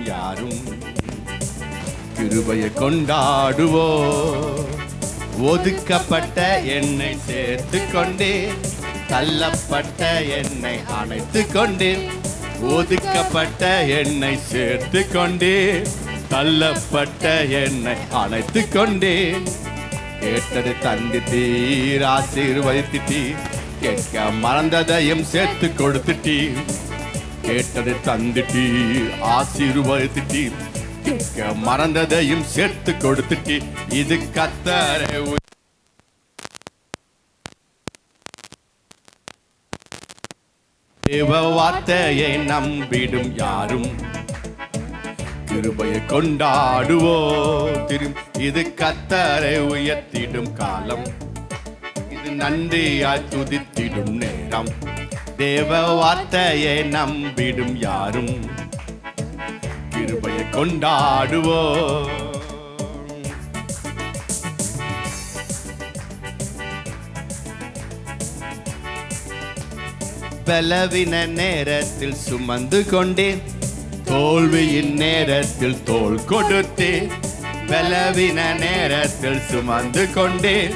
யாரும் கிருபையை கொண்டாடுவோ. ஒதுக்கப்பட்ட என்னை சேர்த்து கொண்டே, தள்ளப்பட்ட என்னை அணைத்து கொண்டே. ஒதுக்கப்பட்ட என்னை சேர்த்து கொண்டே, தள்ளப்பட்ட என்னை அணைத்து கொண்டே. கேட்டது தந்தித்தீர், ஆசீர்வதித்தீர். கேட்க மறந்ததையும் சேர்த்து கொடுத்துட்டீர். கேட்டது தந்துட்டீர், ஆசீர்வதித்தீர். கேட்க மறந்ததையும் சேர்த்து கொடுத்துட்டீர். இது கர்த்தரை தேவ வார்த்தையை நம்பிடும் யாரும் கிருபையை கொண்டாடுவோ. இது கர்த்தரை உயர்த்திடும் காலம். இது நன்றியாய் துதித்திடும் நேரம். தேவ வார்த்தையை நம்பிடும் யாரும் கிருபையை கொண்டாடுவோ. பலவின நேரத்தில் சுமந்து கொண்டேன், தோல்வியின் நேரத்தில் தோள் கொடுத்தேன். பலவின நேரத்தில் சுமந்து கொண்டேன்,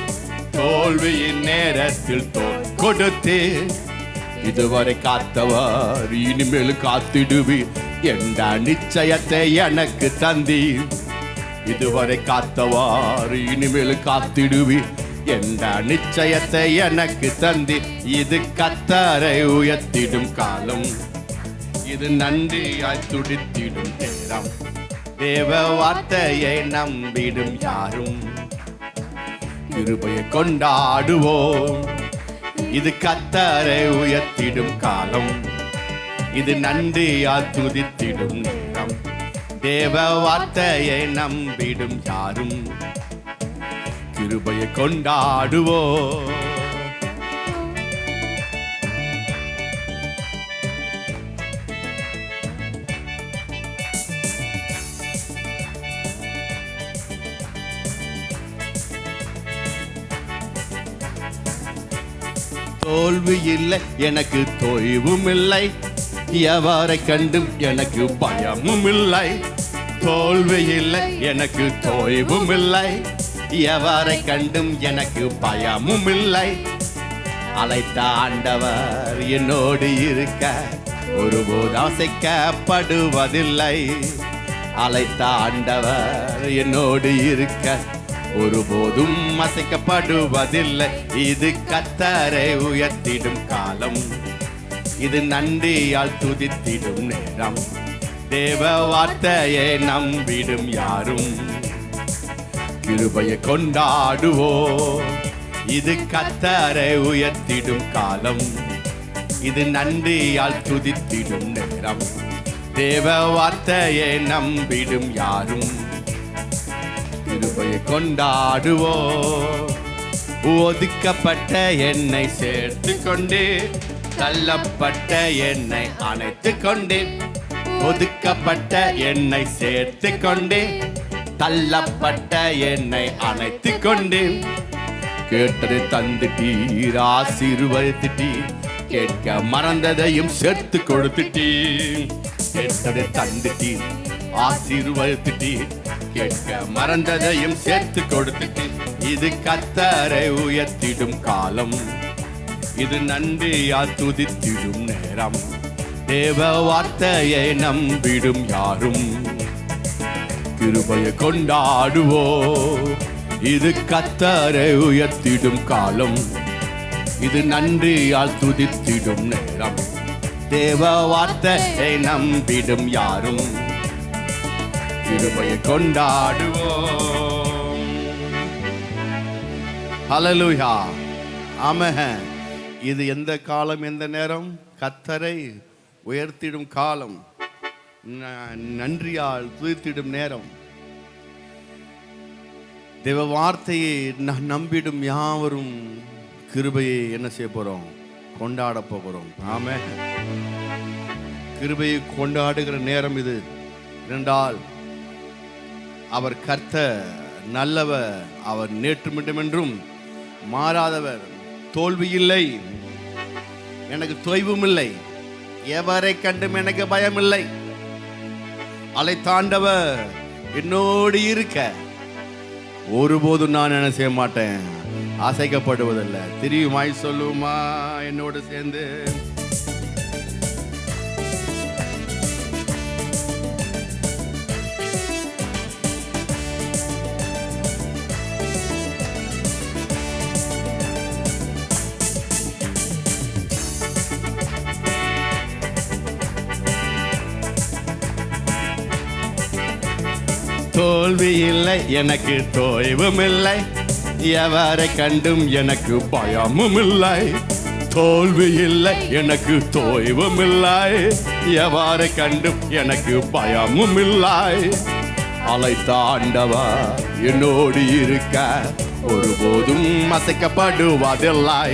தோல்வியின் நேரத்தில் தோள் கொடுத்தேன். இதுவரை காத்தவர் இனிமேல் காத்திடுவீர் என்ற நிச்சயத்தை எனக்கு தந்தீர். இதுவரை காத்தவர் இனிமேல் காத்திடுவீர் என்ற நிச்சயத்தை எனக்கு தந்தீர். இது கர்த்தரை உயர்த்திடும் காலம். இது நன்றியாய் துடித்திடும் நேரம். தேவ வார்த்தையை நம்பிடும் யாரும் கிருபையை கொண்டாடுவோம். இது கர்த்தரை உயர்த்திடும் காலம். இது நன்றியால் துதித்திடும் நேரம். தேவ வார்த்தையை நம்பிடும் யாரும் கிருபையை கொண்டாடுவோம். தோல்வி இல்லை எனக்கு, தொய்வும் இல்லை. எவரை கண்டும் எனக்கு பயமும் இல்லை. தோல்வி இல்லை எனக்கு, தொய்வும் இல்லை. எவரை கண்டும் எனக்கு பயமும் இல்லை. அழைத்த ஆண்டவர் என்னோடு இருக்க ஒருபோது அசைக்கப்படுவதில்லை. அழைத்த ஆண்டவர் என்னோடு இருக்க ஒருபோதும் அசைக்கப்படுவதில்லை. இது கர்த்தரை உயர்த்திடும் காலம். இது நன்றியால் துதித்திடும் நேரம். தேவ வார்த்தையை நம்பிடும் யாரும் கிருபையை கொண்டாடுவோ. இது கர்த்தரை உயர்த்திடும் காலம். இது நன்றியால் துதித்திடும் நேரம். தேவ வார்த்தையை நம்பிடும் யாரும் கிருபையை கொண்டாடுவோ. ஒதுக்கப்பட்ட என்னை சேர்த்து கொண்டே, தள்ளப்பட்ட என்னை அணைத்து கொண்டே. ஒதுக்கப்பட்ட என்னை சேர்த்து கொண்டே, தள்ளப்பட்ட என்னை அணைத்து கொண்டே. கேட்டது தந்துட்டீர், ஆசீர்வதித்தீர். கேட்க மறந்ததையும் சேர்த்து கொடுத்துட்டீர். கேட்டது தந்துட்டீர், ஆசீர்வதித்தீர். கேட்க மறந்ததையும் சேர்த்து கொடுத்துட்டு. இது கர்த்தரை உயர்த்திடும் காலம். இது நன்றியால் துதித்திடும் நேரம். தேவ வார்த்தையை நம்பிடும் யாரும் கிருபையை கொண்டாடுவோ. இது கர்த்தரை உயர்த்திடும் காலம். இது நன்றியால் துதித்திடும் நேரம். தேவ வார்த்தையை நம்பிடும் யாரும் கிருபையை கொண்டாடுவோம். ஹல்லேலூயா, ஆமென். இது எந்த காலம், எந்த நேரம்? கர்த்தரை உயர்த்திடும் காலம், நன்றியால் துதித்திடும் நேரம். தேவ வார்த்தையை நம்பிடும் யாவரும் கிருபையை என்ன செய்ய போறோம்? கொண்டாட போகிறோம். ஆமென். கிருபையை கொண்டாடுகிற நேரம் இது. இரண்டால் அவர் கர்த்தர் நல்லவர், அவர் நேற்று மட்டுமென்றும் மாறாதவர். தோல்வி இல்லை, எனக்கு தொய்வும் இல்லை. எவரை கண்டும் எனக்கு பயம் இல்லை. அழைத்தாண்டவர் என்னோடு இருக்க ஒருபோதும் நான் என்ன செய்ய மாட்டேன், அசைக்கப்படுவதில்லை. தெரியுமாய் சொல்லுமா என்னோடு சேர்ந்து? தோல்வி இல்லை எனக்கு, தோய்வும் இல்லை, எவரை கண்டும் எனக்கு பயமும் இல்லை. தோல்வி இல்லை எனக்கு, தோய்வும் இல்லை, எவரை கண்டும் எனக்கு பயமும் இல்லை. அழைத்த ஆண்டவர் என்னோடு இருக்க ஒருபோதும் அசைக்கப்படுவதில்லை.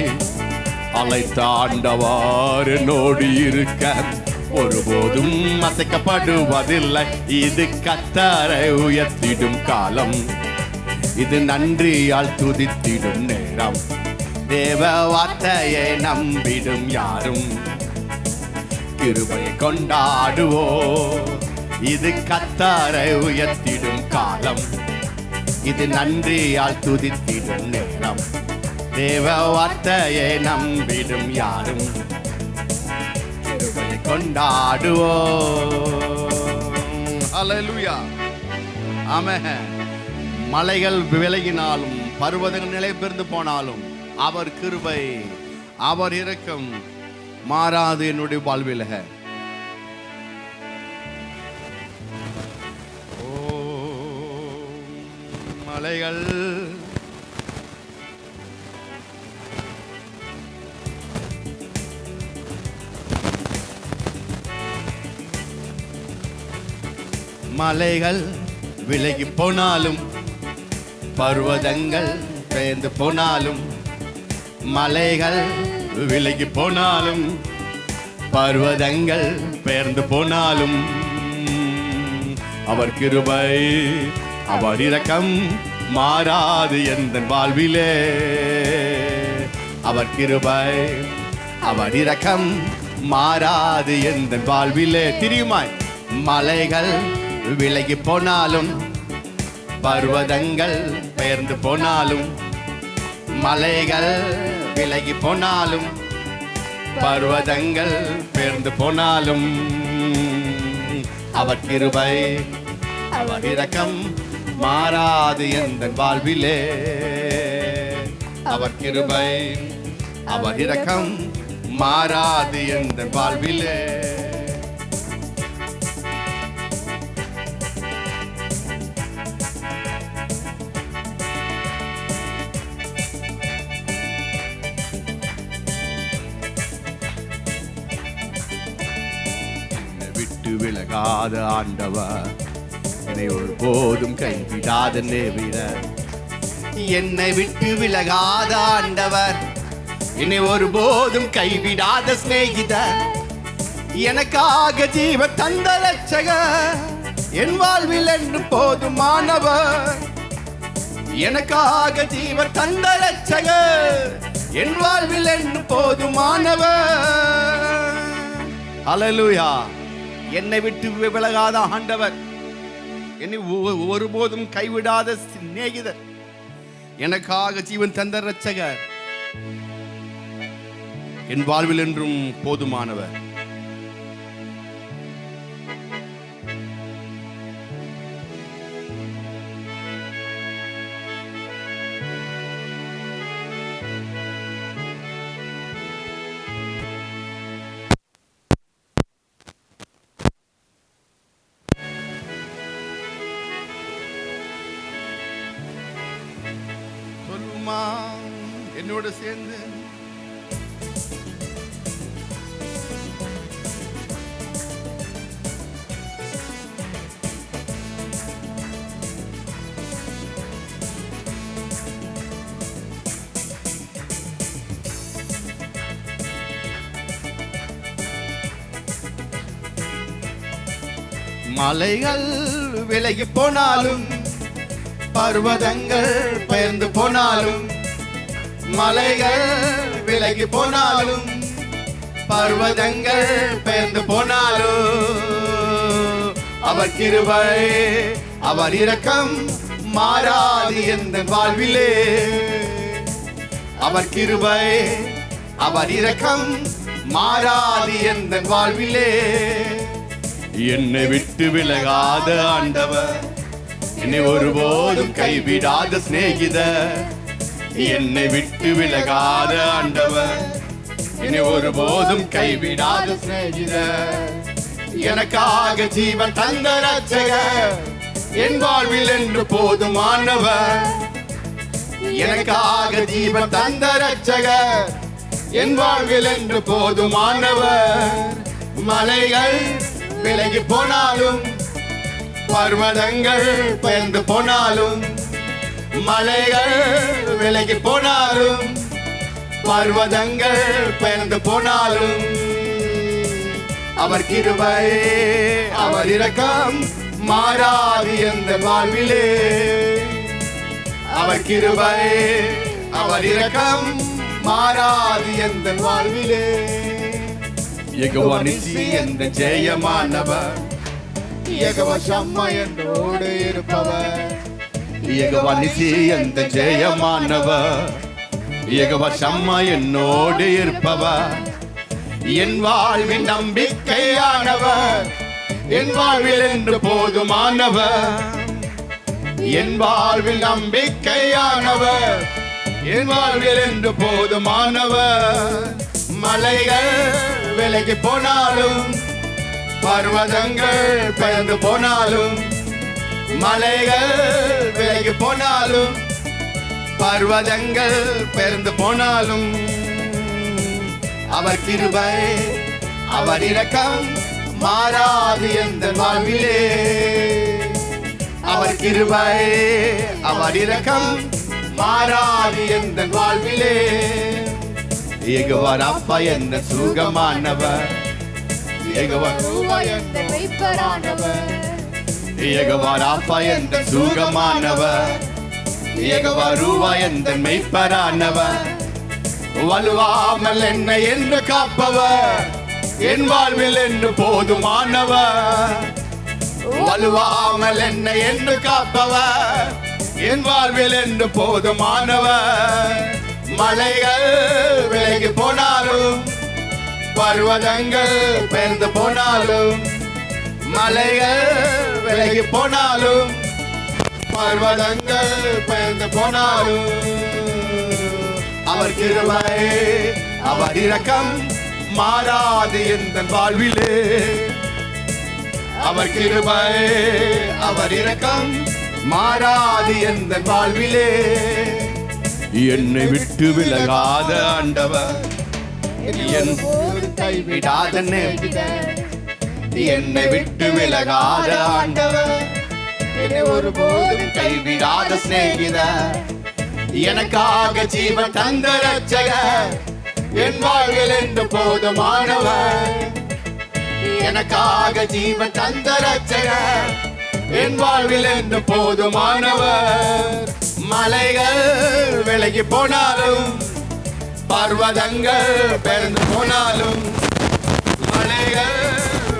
அழைத்த ஆண்டவர் என்னோடு இருக்க ஒருபோதும் அசைக்கப்படுவதில்லை. இது கர்த்தரை உயர்த்திடும் காலம், இது நன்றியால் துதித்திடும் நேரம். தேவ வார்த்தையை நம்பிடும் யாரும் கிருபையை கொண்டாடுவோ. இது கர்த்தரை உயர்த்திடும் காலம், இது நன்றியால் துதித்திடும் நேரம். தேவ வார்த்தையை நம்பிடும் யாரும் கொண்டாடுவோம். ஹல்லேலூயா, ஆமென். மலைகள் விலகினாலும் பர்வதங்கள் நிலை பெயர்ந்து போனாலும் அவர் கிருபை, அவர் இரக்கம் மாறாது என்னுடைய வாழ்வில். ஓ மலைகள் மலைகள் விலகி போனாலும் பர்வதங்கள் பெயர்ந்து போனாலும், மலைகள் விலகி போனாலும் பர்வதங்கள் பெயர்ந்து போனாலும் அவர் கிருபை, அவர் இரக்கம் மாறாது எந்த வாழ்விலே. அவர் கிருபை, அவர் இரக்கம் மாறாது எந்த வாழ்விலே. தெரியுமாய்? மலைகள் விலகி போனாலும் பர்வதங்கள் பெயர்ந்து போனாலும், மலைகள் விலகி போனாலும் பர்வதங்கள் பெயர்ந்து போனாலும் அவர் கிருபை, அவர் இரக்கம் மாறாது எந்த வாழ்விலே. அவர் கிருபை, அவர் இரக்கம் மாறாது எந்த வாழ்விலே. விலகாத ஆண்டவர் என்னை ஒருபோதும் கைவிடாத நேவிடர். என்னை விட்டு விலகாத ஆண்டவர் என்னை ஒருபோதும் கைவிடாத சிநேகிதர். எனக்காக ஜீவ தந்த ரட்சகர், என் வாழ்வில் என்று போதுமானவர். எனக்காக ஜீவ தந்த ரட்சகர், என் வாழ்வில் என்று போதுமானவர். ஹல்லேலூயா. என்னை விட்டு விலகாத ஆண்டவர், என்னை ஒருபோதும் கைவிடாத சிநேகிதர், எனக்காக ஜீவன் தந்த ரட்சகர், என் வாழ்வில் என்றும் போதுமானவர். என்னோடு சேர்ந்து மலைகள் விலகி போனாலும் பர்வதங்கள் பெயர்ந்து போனாலும், மலைகள் விலகி போனாலும் பர்வதங்கள் பெயர்ந்து போனாலும் அவர் கிருபை அவர் இரக்கம் மாறாது எந்த வாழ்விலே. அவர் கிருபை அவர் இரக்கம் மாறாது எந்த வாழ்விலே. என்னை விட்டு விலகாத ஆண்டவர், என்னை ஒருபோதும் கைவிடாத சிநேகிதர். என்னை விட்டு விலகாத ஆண்டவர், என்னை ஒருபோதும் கைவிடாத சிநேகிதர். எனக்காக ஜீவன் தந்த ரட்சகர், என் வாழ்வில் என்று போதுமானவர். எனக்காக ஜீவன் தந்த ரட்சகர், என் வாழ்வில் என்று போதுமானவர். மலைகள் விலகி போனாலும், பர்வதங்கள் பெயர்ந்து போனாலும், மலைகள் விலகி போனாலும், பர்வதங்கள் பெயர்ந்து போனாலும், அவர் கிருபை அவர் இரக்கம் மாறாது எந்த வாழ்விலே. அவர் கிருபை அவர் இரக்கம் மாறாது எந்த வாழ்விலே. யெகோவா நிசி எந்த ஜெயமானவர், யெகோவா ஷம்மா என்னோடு இருப்பவர். யெகோவா நிசி எந்த ஜெயமானவர், யெகோவா ஷம்மா என்னோடு இருப்பவர். என் வாழ்வின் நம்பிக்கையானவர், என் வாழ்வில் என்று போதுமானவர். என் வாழ்வில் நம்பிக்கையானவர், என் வாழ்வில் என்று போதுமானவர். மலைகள் விலகி போனாலும், பர்வதங்கள் பெயர்ந்து போனாலும், மலைகள் விலகி போனாலும், பர்வதங்கள் பெயர்ந்து போனாலும், அவர் கிருபை அவர் இரக்கம் மாறாது எந்த வாழ்விலே. அவர் கிருபை அவர் இரக்கம் மாறாது எந்த வாழ்விலே. யெகோவா ராப்பா என்ன சுகமானவர், யெகோவா எந்த மெய்ப்பரானவர். யெகோவா ராப்பா எந்த சுகமானவர், யெகோவா ரூவா எந்த மெய்ப்பரானவர். வலுவாமல் என்னை என்று காப்பவர், என் வாழ்வில் என்று போதுமானவர். வலுவாமல் என்னை என்று காப்பவர், என் வாழ்வில் என்று போதுமானவர். மலைகள் விலகி போனாலும், பர்வதங்கள் பெயர்ந்து போனாலும், மலைகள் விலகி போனாலும், பர்வதங்கள் பெயர்ந்து போனாலும், அவர் கிருபை அவர் இரக்கம் மாறாது எந்த வாழ்விலே. அவர் கிருபை அவர் இரக்கம் மாறாது எந்த வாழ்விலே. என்னை விட்டு விலகாத ஆண்டவர், என் கைவிடாத நேகிதர். என்னை விட்டு விலகாத ஆண்டவர், என்னை ஒருபோதும் கைவிடாத சிநேகிதர். எனக்காக ஜீவன் தந்த ரட்சகர், என் வாழ்வில் என்று போதுமானவர். எனக்காக ஜீவன் தந்த ரட்சகர், என் வாழ்வில் என்று போதுமானவர். மலைகள் விலகி போனாலும், பர்வதங்கள் பெயர்ந்து போனாலும், மலைகள்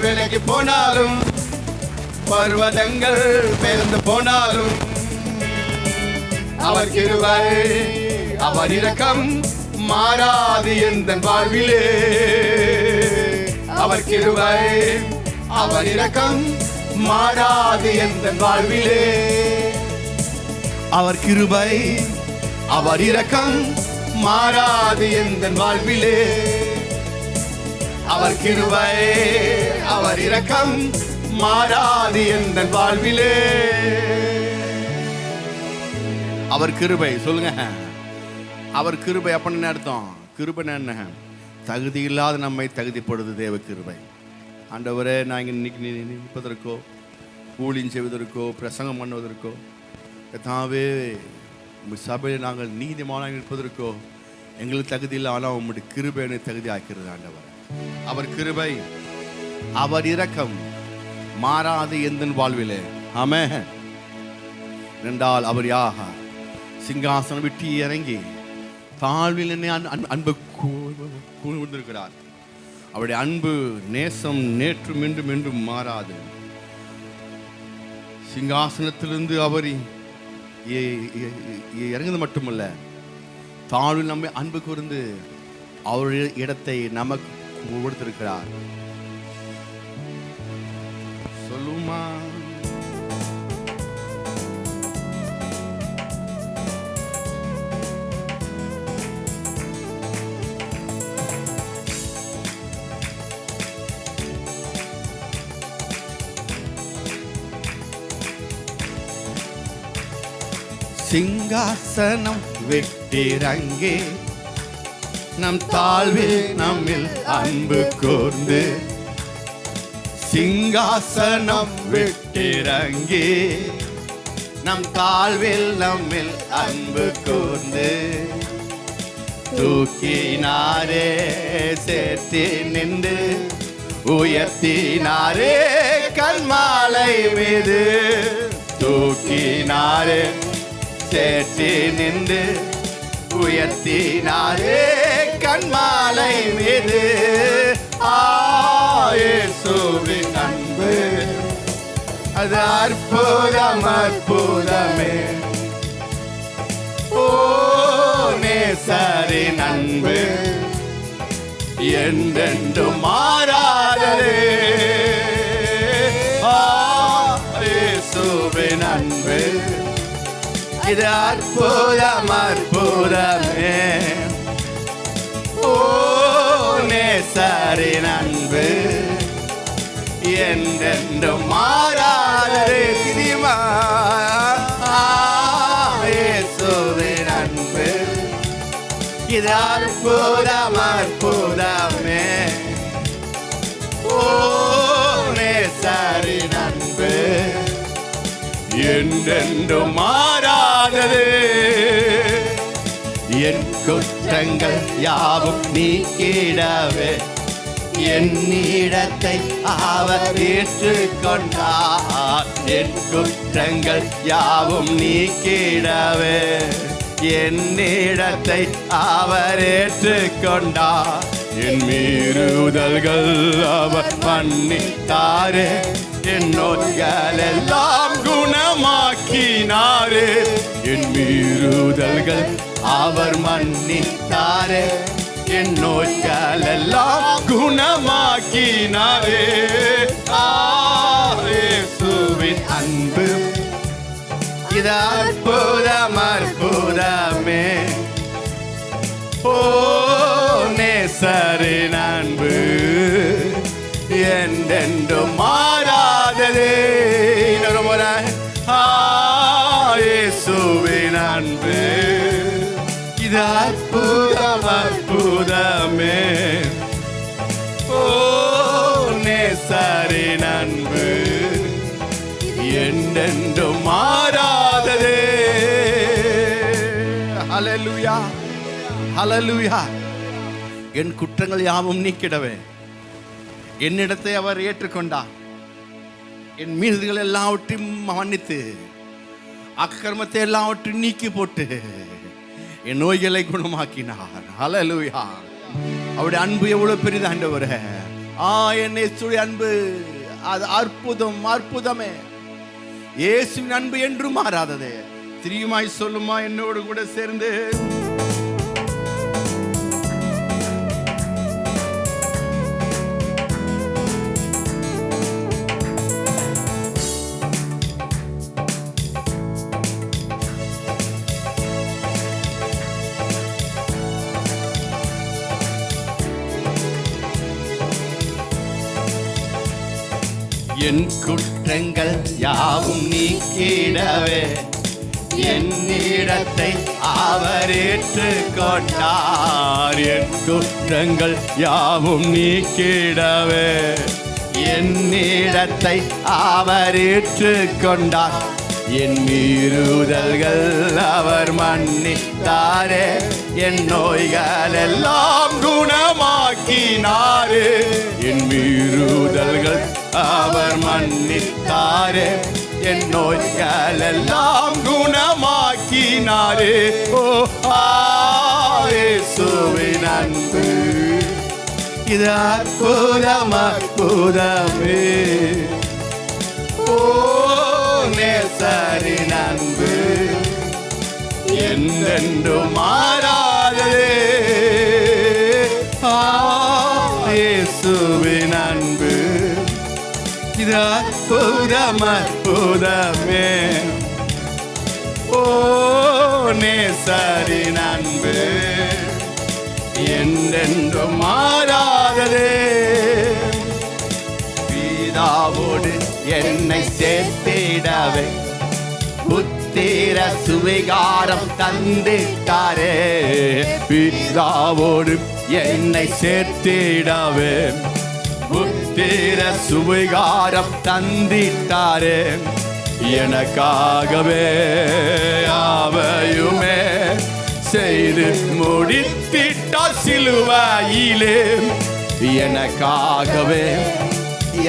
விலகி போனாலும், பர்வதங்கள் பெயர்ந்து போனாலும், அவர் கிருபை அவர் இரக்கம் மாறாது எந்த வாழ்விலே. அவர் கிருபை அவர் இரக்கம் மாறாது எந்த வாழ்விலே. அவர் கிருபை அவர் இரக்கம் மாறாது எந்த வாழ்விலே. அவர் கிருபை அவர் இரக்கம் மாறாது எந்த வாழ்விலே. அவர் கிருபை சொல்லுங்க. அவர் கிருபை அப்படின்னு அர்த்தம். கிருபை என்ன? தகுதி இல்லாத நம்மை தகுதிப்படுது தேவ கிருபை. ஆண்டவரே, நாங்கள் இன்னைக்கு நிற்பதற்கோ ஊழியம் செய்வதற்கோ பிரசங்கம் பண்ணுவதற்கோ தாவே சபையில் நாங்கள் நீதிமானாக நிற்பதற்கோ எங்களுக்கு தகுதி இல்லை. ஆனால் உங்களுடைய கிருபை என்னை தகுதி ஆக்கிறது ஆண்டவர். அவர் கிருபை அவர் இரக்கம் மாறாது எந்த வாழ்விலே. ஆமென். என்றால் அவர் யாக சிங்காசனம் விட்டு இறங்கி தாழ்வில் என்னை அன்பு கூர்ந்திருக்கிறார். அவருடைய அன்பு நேசம் நேற்றும் இன்றும் என்றும் மாறாது. சிங்காசனத்திலிருந்து அவர் இறங்குது மட்டுமல்ல, தாழ்வில் நம்மை அன்பு கூர்ந்து அவருடைய இடத்தை நமக்கு கொடுத்திருக்கிறார். சொல்லுமா சிங்காசனம் விட்டிறங்கே நம் தாழ்வில் நம்மில் அன்பு கூர்ந்து, சிங்காசனம் விட்டிறங்கே நம் தாழ்வில் நம்மில் அன்பு கூர்ந்து, தூக்கினாரே சேர்த்தி நின்று உயர்த்தினாரே கல்மாலை மீது, தூக்கினாரே சேர்த்தி நின்று உயர்த்தினாரே கண்மாலை மீது. இயேசுவின் அன்பு அது அற்புதம் அற்புதமே. ஓ நேசரின் அன்பு என்றென்றும் மாறாததே. இயேசுவின் அன்பு இது அற்புதம் அற்புதமே. ஓ நேசரின் அன்பு என்றென்றும் மாறாததே. தெரியுமா? இயேசுவின் அன்பு இது அற்புதம் அற்புதமே. ஓ நேசரின் அன்பு என்றென்றும் மாறாதது. என் குற்றங்கள் யாவும் நீக்கிடவே என்னிடத்தை அவர் ஏற்றுக்கொண்டார். என் குற்றங்கள் யாவும் நீக்கிடவே என்னிடத்தை அவர் ஏற்றுக்கொண்டார். என் மீறுதல்கள் அவர் மன்னித்தாரே, என் நோய்கள் எல்லாம் குணமாக்கினாரே. என் மீறுதல்கள் அவர் மன்னித்தாரே, என் நோய்கள் எல்லாம் குணமாக்கினாரே. இயேசுவின் அன்பு இது அற்புதம் அற்புதமே. ஓ நேசரின் அன்பு என்றென்றும் மாறாததே. இன்னொரு முறை இயேசுவின் அன்பு இது அற்புதம் அற்புதமே. ஓ நேசரின் அன்பு என்றென்றும் மாறாததே. ஹல்லேலூயா ஹல்லேலூயா. என் குற்றங்கள் யாவும் நீக்கிடவே என்னிடத்தை அவர் ஏற்றுக்கொண்டார். என் மீறுதல்கள் எல்லாவற்றையும் மன்னித்து அக்கிரமத்தை எல்லாவற்றையும் நீக்கி போட்டு என் நோய்களை குணமாக்கினார். ஹல்லேலூயா. அவருடைய அன்பு எவ்வளவு பெரிது ஆண்டவரே. என் இயேசுவின் அன்பு அது அற்புதம் அற்புதமே. இயேசுவின் அன்பு என்றும் மாறாததே. திரியுமாய் சொல்லுமா என்னோடு கூட சேர்ந்து. என் குற்றங்கள் யாவும் நீக்கிடவே என்னிடத்தை அவர் ஏற்றுக்கொண்டார். என் குற்றங்கள் யாவும் நீக்கிடவே என்னிடத்தை அவர் ஏற்றுக்கொண்டார். என் மீறுதல்கள் அவர் மன்னித்தாரே, என் நோய்கள் எல்லாம் குணமாக்கினாரே. என் மீறுதல்கள் அவர் மன்னித்தாரே, என் நோய்கள் எல்லாம் குணமாக்கினாரே. ஓ இயேசுவின் அன்பு இது அற்புதம் அற்புதமே. ஓ நேசரின் அன்பு என்றென்றும் மாறாததே. இயேசுவின் அன்பு இது அற்புதம் அற்புதமே. ஓ நேசரின் அன்பு என்றென்றும் மாறாததே. பிதாவோடு என்னை சேர்த்திடவே புத்திர சுவிகாரம் தந்திட்டாரே. பிதாவோடு என்னை சேர்த்திடவே புத்திர சுவிகாரம் தந்திட்டாரே. எனக்காகவே யாவையுமே செய்து முடித்திட்டார் சிலுவையிலே. எனக்காகவே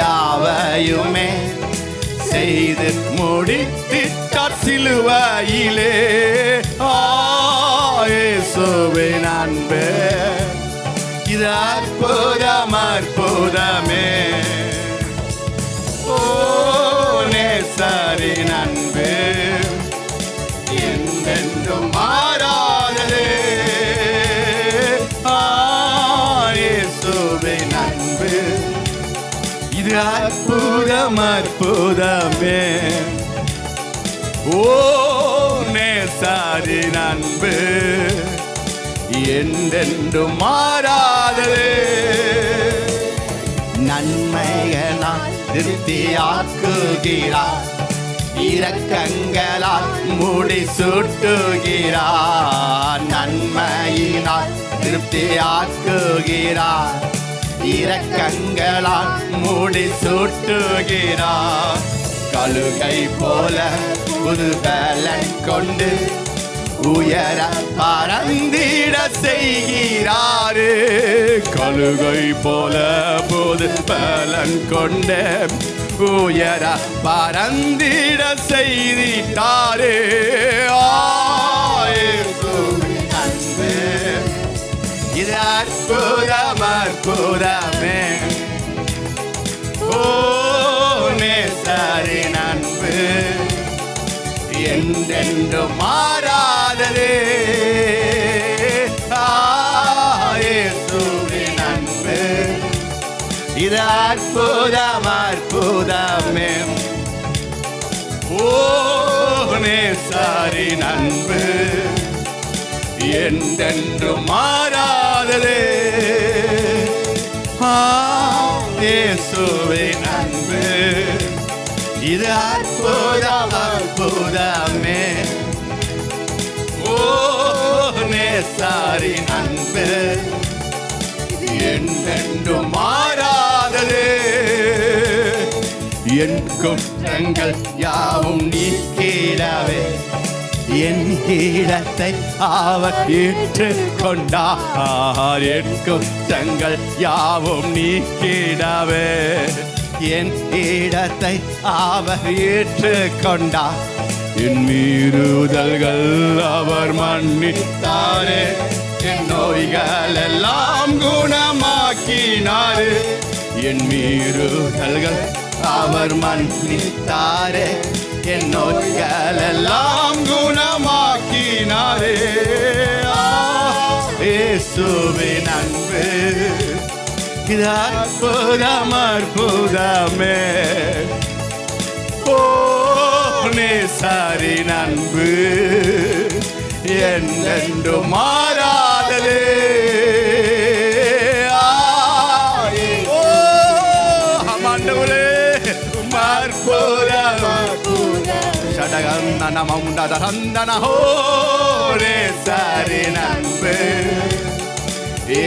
யாவையுமே செய்து முடித்திட்டார் சிலுவையிலே. இயேசுவின் அன்பு இது அற்புதம் அற்புதமே. ஓ நேசரின் அன்பு என்றென்றும் மாறாததே. இயேசுவின் அன்பு இது அற்புதம் அற்புதமே. ஓ நேசரின் அன்பு என்றென்றும் மாறாததே. நன்மைகளால் திருப்தியாக்குகிறார், இரக்கங்களால் முடிசூட்டுகிறார். நன்மையினால் திருப்தியாக்குகிறார், இரக்கங்களால் முடிசூட்டுகிறார். கழுகை போல புது பலன் கொண்டு உயர பறந்திட செய்கிறாரு. கழுகை போல புது பலன் கொண்டு உயர பறந்திட செய்திட்டாரு. அன்பு இது அற்புதம் அற்புதமே. ஓ நேசரின் அன்பு என்றென்றும் மாறாததே. இயேசுவின் அன்பு இது அற்புதம் அற்புதமே. ஓ நேசரின் அன்பு என்றென்றும் மாறாததே. இயேசுவின் அன்பு இது அற்புதம் அற்புதமே. ஓ நேசரின் அன்பு என்றென்றும் மாறாததே. என் குற்றங்கள் யாவும் நீக்கிடவே என் இடத்தை அவர் ஏற்றுக்கொண்டார். என் குற்றங்கள் யாவும் நீக்கிடவே என் இடத்தை அவர் ஏற்றுக்கொண்டார். என் மீறுதல்கள் அவர் மன்னித்தாரே, என் நோய்கள் எல்லாம் குணமாக்கினாரு. என் மீறுதல்கள் அவர் மன்னித்தாரே, என் நோய்கள் எல்லாம் குணமாக்கினாரே. இயேசுவின் அன்பு இது அற்புதம் அற்புதமே. ஓ நேசரின் அன்பு என்றென்றும் மாறாததே. ஓ ஆண்டவரே அற்புதம் சடகந்தனமௌண்டதரந்தனஹோ நேசரின் அன்பு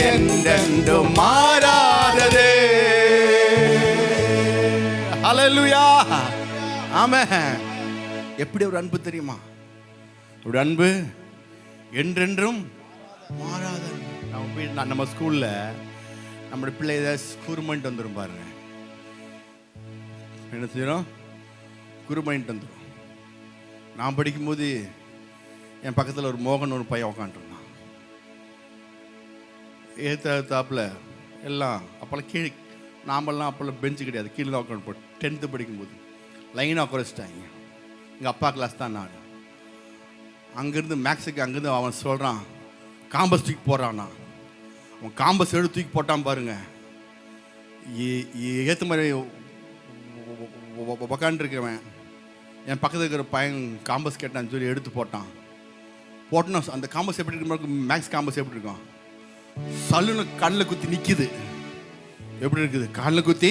என்றென்றும் மாறாததே. ஹல்லேலூயா ஆமென். எப்படி ஒரு அன்பு தெரியுமா? ஒரு அன்பு என்றென்றும் மாறாத. நம்ம ஸ்கூல்ல நம்மளுடைய பிள்ளை ஏதாவது குருமணிட்டு வந்துடும் பாருங்க. என்ன செய்யறோம்? குருமணிட்டு வந்துடும். நான் படிக்கும்போது என் பக்கத்தில் ஒரு மோகன் ஒரு பையன் உக்காந்துருந்தான். ஏத்தாப்புல எல்லாம் அப்போல்லாம் கீழே, நாமெல்லாம் அப்போல்லாம் பெஞ்சு கிடையாது, கீழே தான் உட்காந்து 10th படிக்கும்போது லைனாக குறைச்சிட்டாங்க. எங்கள் அப்பா கிளாஸ் தான் நான். அங்கேருந்து மேக்ஸுக்கு அங்கேருந்து அவன் சொல்கிறான் காம்பஸ் தூக்கி போடுறான்னா. அவன் காம்பஸ் எடுத்து தூக்கி போட்டான் பாருங்க. ஏற்ற மாதிரி உக்காண்டிருக்கிறவன் என் பக்கத்தில் இருக்கிற பையன் காம்பஸ் கேட்டான்னு சொல்லி எடுத்து போட்டோன்னா அந்த காம்பஸ் எப்படி இருக்கும், மேக்ஸ் காம்பஸ் எப்படி இருக்கும், சல்லுன்னு கண்ணில் குத்தி நிற்கிது. எப்படி இருக்குது, கண்ணில் குத்தி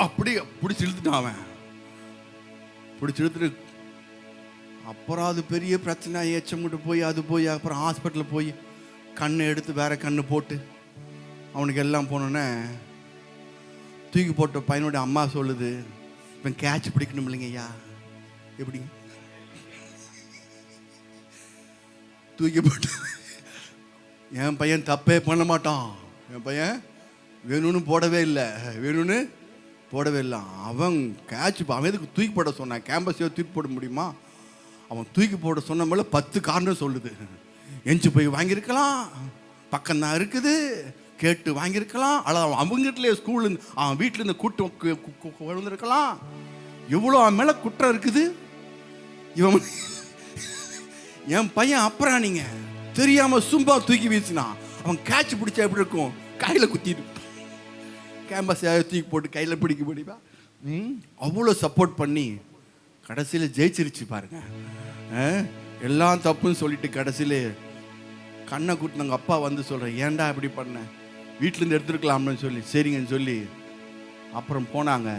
அப்படி பிடிச்சி இழுத்துட்டான் அவன். பிடிச்சி இழுத்துட்டு அப்புறம் அது பெரிய பிரச்சனை, ஏச்சமிட்டு போய் அது போய் அப்புறம் ஹாஸ்பிட்டலில் போய் கண்ணை எடுத்து வேற கண்ணு போட்டு அவனுக்கு எல்லாம் போனோன்னே தூக்கி போட்ட பையனோட அம்மா சொல்லுது, இவன் கேட்ச் பிடிக்கணும் இல்லைங்க ஐயா. எப்படி தூக்கி போட்டு என் பையன் தப்பே பண்ண மாட்டான், என் பையன் வேணும்னு போடவே இல்லை, வேணும்னு போடவே இல்லை. அவன் கேட்ச் அவன் எதுக்கு தூக்கி போட சொன்னான், கேம்பஸையோ தூக்கி போட முடியுமா? அவன் தூக்கி போட சொன்ன மேலே 10 காரணம் சொல்லுது. எஞ்சி போய் வாங்கியிருக்கலாம், பக்கம்தான் இருக்குது, கேட்டு வாங்கியிருக்கலாம், அல்லது அவங்ககிட்டலே ஸ்கூல் அவன் வீட்டிலேருந்து கூட்டு வந்திருக்கலாம். எவ்வளோ அவன் மேலே குற்றம் இருக்குது. இவன் என் பையன் அப்புறம் நீங்கள் தெரியாமல் சும்மா தூக்கி வீசினான். அவன் கேட்ச் பிடிச்சா எப்படி இருக்கும், கையில் குத்திட்டு கேம்பஸ் தூக்கி போட்டு கையில் பிடிக்க முடியுமா? அவ்வளோ சப்போர்ட் பண்ணி கடைசியில் ஜெயிச்சிருச்சு பாருங்க. எல்லாம் தப்புன்னு சொல்லிட்டு கடைசியில் கண்ணை கூட்டினாங்க. அப்பா வந்து சொல்கிறேன், ஏன்டா இப்படி பண்ண, வீட்டிலேருந்து எடுத்துருக்கலாம்னு சொல்லி சரிங்கன்னு சொல்லி அப்புறம் போனாங்க.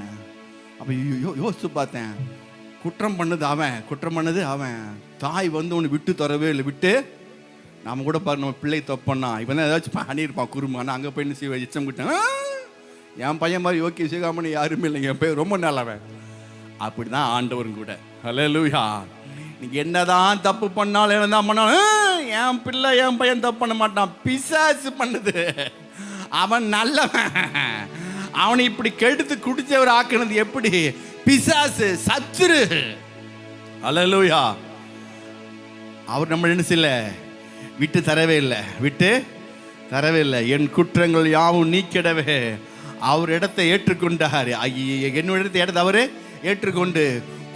அப்போ யோசித்து பார்த்தேன், குற்றம் பண்ணது அவன் தாய் வந்து ஒன்று விட்டு தரவே இல்லை. விட்டு நாம் கூட பாரு, நம்ம பிள்ளை தப்புன்னா இவன் தான் ஏதாச்சும் பண்ணியிருப்பான் குருமானா. அங்கே போய் என்ன செய்வேன், இச்சம் கிட்டேன். என் பையன் மாதிரி ஓகே சிகாமணி யாருமே இல்லைங்க, என் பையன் ரொம்ப நல்லவன். அப்படி தான் ஆண்டவரும் கூட. ஹல்லேலூயா. நீங்கள் என்னதான் தப்பு பண்ணாலும் என்னதான் பண்ணாலும் என் பிள்ளை என் பையன் தப்பு பண்ண மாட்டான், பிசாசு பண்ணுது. அவன் நல்லவன். அவனை இப்படி கெடுத்து குடிச்சவர் ஆக்குனது எப்படி, பிசாசு, சத்துரு. ஹல்லேலூயா. அவர் நம்ம என்ன செய்யல, விட்டு தரவே இல்லை. என் குற்றங்கள் யாவும் நீக்கிடவே அவர் இடத்தை ஏற்றுக்கொண்டார். என்னோட இடத்தை அவரு ஏற்றுக்கொண்டு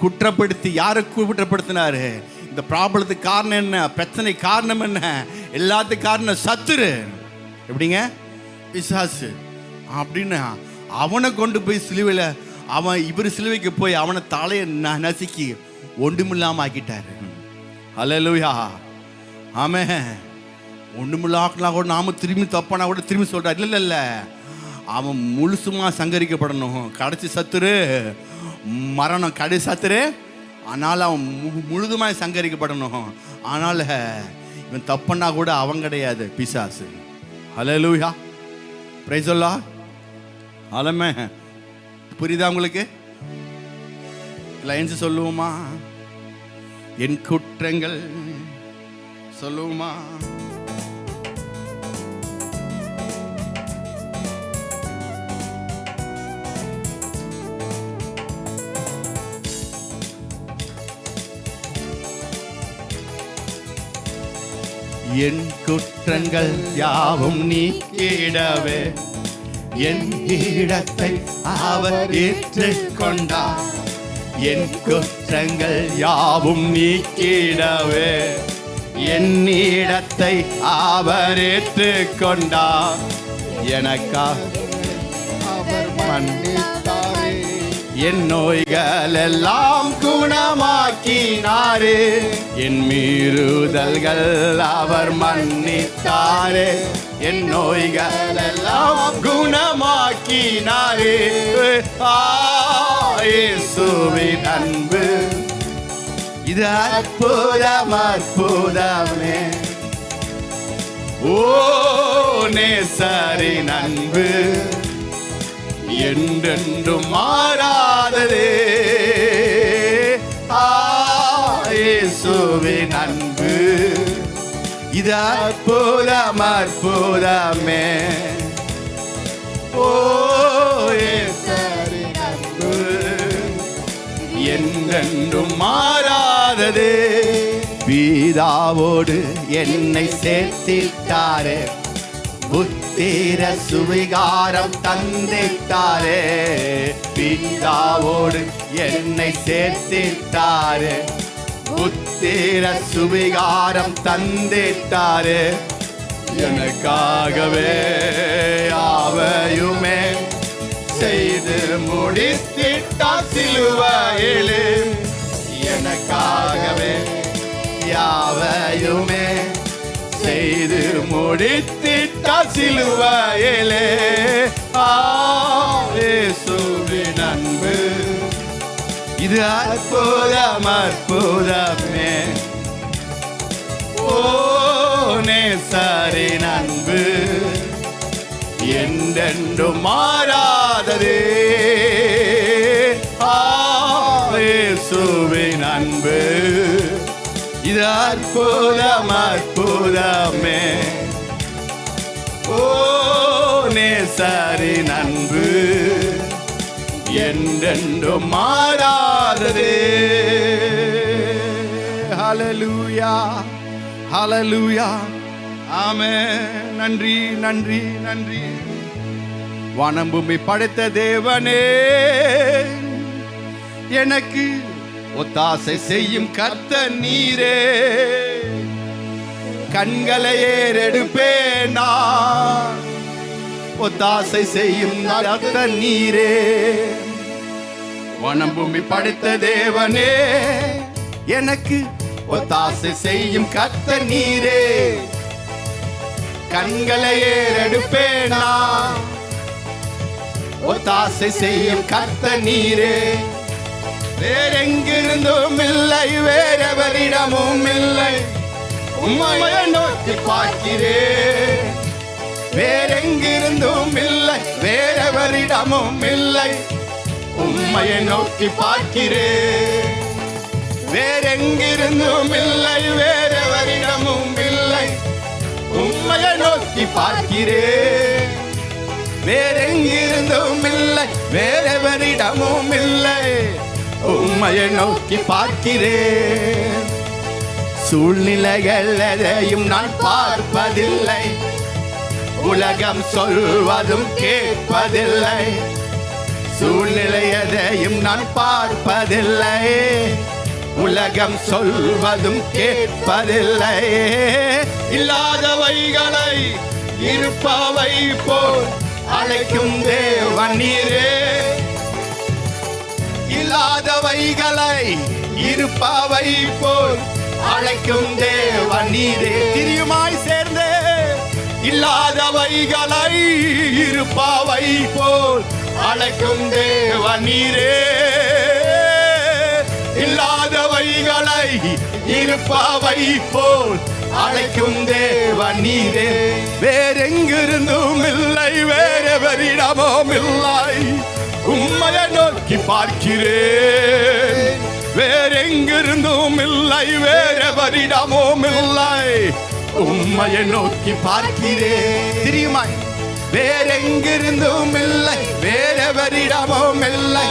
குற்றப்படுத்தி யாரை குற்றப்படுத்தினாரு, இந்த ப்ராப்ளத்துக்கு காரணம் என்ன, பிரச்சனை காரணம் என்ன, எல்லாத்துக்கும் காரணம் சத்துரு. எப்படிங்க, பிசாசு. அப்படின்னு அவனை கொண்டு போய் சிலுவையில் அவன் இவர் சிலுவைக்கு போய் அவனை தலையை நசுக்கி ஒன்றுமில்லாமல் ஆக்கிட்டாரு. ஹல்லேலூயா. ஆமென். ஒன்றுமில்லாக்கலாம் கூட நாம திரும்பி தப்பானா கூட திரும்பி சொல்கிறார். இல்லை, அவன் முழுசுமா சங்கரிக்கப்படணும். கடைசி சத்துரு மரணம், கடைசி சத்துரு. ஆனால் அவன் முழுதுமாய் சங்கரிக்கப்படணும். ஆனால் இவன் தப்புன்னா கூட அவன் கிடையாது, பிசாசு. Hallelujah. Praise the Lord. Amen. புரியுதா உங்களுக்கு? லைன்ஸ் சொல்லுவோமா? என் குற்றங்கள் சொல்லுவோமா? என் குற்றங்கள் யாவும் நீக்கிடவே என் இடத்தை அவர் ஏற்றுக்கொண்டார். என் குற்றங்கள் யாவும் நீக்கிடவே என் இடத்தை அவர் ஏற்றுக்கொண்டார். எனக்காக அவர் மன்னித்தாரே, என் நோய்கள் எல்லாம் குணமாக்கினாரே, என் மீறுதல்கள் அவர் மன்னித்தாரே, என் நோய்கள் எல்லாம் குணமாக்கினாரே. இயேசுவின் அன்பு இது அற்புதமே. ஓ நேசரின் அன்பு என்றென்றும் மாறாததே. இயேசுவின் அன்பு இது அற்புதமே. ஓ நேசரின் அன்பு என்றென்றும் மாறாததே. பிதாவோடு என்னை சேர்த்திட்டாரே, புத்திர புத்திர சுவிகாரம் தந்திட்டாரே, பிதாவோடு என்னை சேர்த்திட்டாரே. புத்திர சுவிகாரம் தந்திட்டாரே, எனக்காகவே யாவையுமே செய்து முடித்திட்டார் சிலுவையிலே. எனக்காகவே யாவையுமே செய்து முடித்திட்டார் சிலுவையிலே. இயேசுவின் அன்பு இது அற்புதம் அற்புதமே. ஓ நேசரின் அன்பு என்றென்றும் மாறாததே. இயேசுவின் அன்பு இது அற்புதம் அற்புதமே. ஓ நேசரின் அன்பு என்றென்றும் மாறாததே. ஹல்லேலூயா ஹல்லேலூயா ஆமென். நன்றி நன்றி நன்றி. வானம் பூமி படைத்த தேவனே, எனக்கு ஒத்தாசை செய்யும் கர்த்தர் நீரே. கண்களை ஏறெடுப்பேன் நான், ஒத்தாசை செய்யும் கர்த்தர் நீரே. வானம் பூமி படைத்த தேவனே, எனக்கு ஒத்தாசை செய்யும் கர்த்தர் நீரே. கண்களை ஏறெடுப்பேன் நான், ஒத்தாசை செய்யும் கர்த்தர் நீரே. வேறெங்கிருந்தும் இல்லை, வேறெவரிடமும் இல்லை, உம்மையை நோக்கி பார்க்கிறேன். வேறெங்கிருந்தும் இல்லை, வேறெவரிடமும் இல்லை, உம்மையை நோக்கி பார்க்கிறேன். வேறெங்கிருந்தும் இல்லை, வேறெவரிடமும் இல்லை, உம்மையை நோக்கி பார்க்கிறேன். வேறெங்கிருந்தும் இல்லை, வேறெவரிடமும் இல்லை, உம்மையை நோக்கி பார்க்கிறேன். சூழ்நிலைகள் எதையும் நான் பார்ப்பதில்லை, உலகம் சொல்வதும் கேட்பதில்லை. சூழ்நிலை எதையும் நான் பார்ப்பதில்லை, உலகம் சொல்வதும் கேட்பதில்லை. இல்லாதவைகளை இருப்பவை போல் அழைக்கும் தேவன் நீரே. இல்லாதவைகளை இருப்பவை போல் அழைக்கும் தேவன் நீரே. திரியுமாய் சேர்ந்து இல்லாதவைகளை இருப்பவை போல் அழைக்கும் தேவன் நீரே. இல்லாதவைகளை இருப்பவை போல் அழைக்கும் தேவன் நீரே. வேறெங்கிருந்தும் இல்லை, வேறெவரிடமும் இல்லை, உம்மையை நோக்கி பார்க்கிறேன். வேறெங்கிருந்தும் இல்லை, வேறெவரிடமும் இல்லை, உம்மையை நோக்கி பார்க்கிறேன். தெரியுமாய் வேறெங்கிருந்தும் இல்லை, வேறெவரிடமும் இல்லை,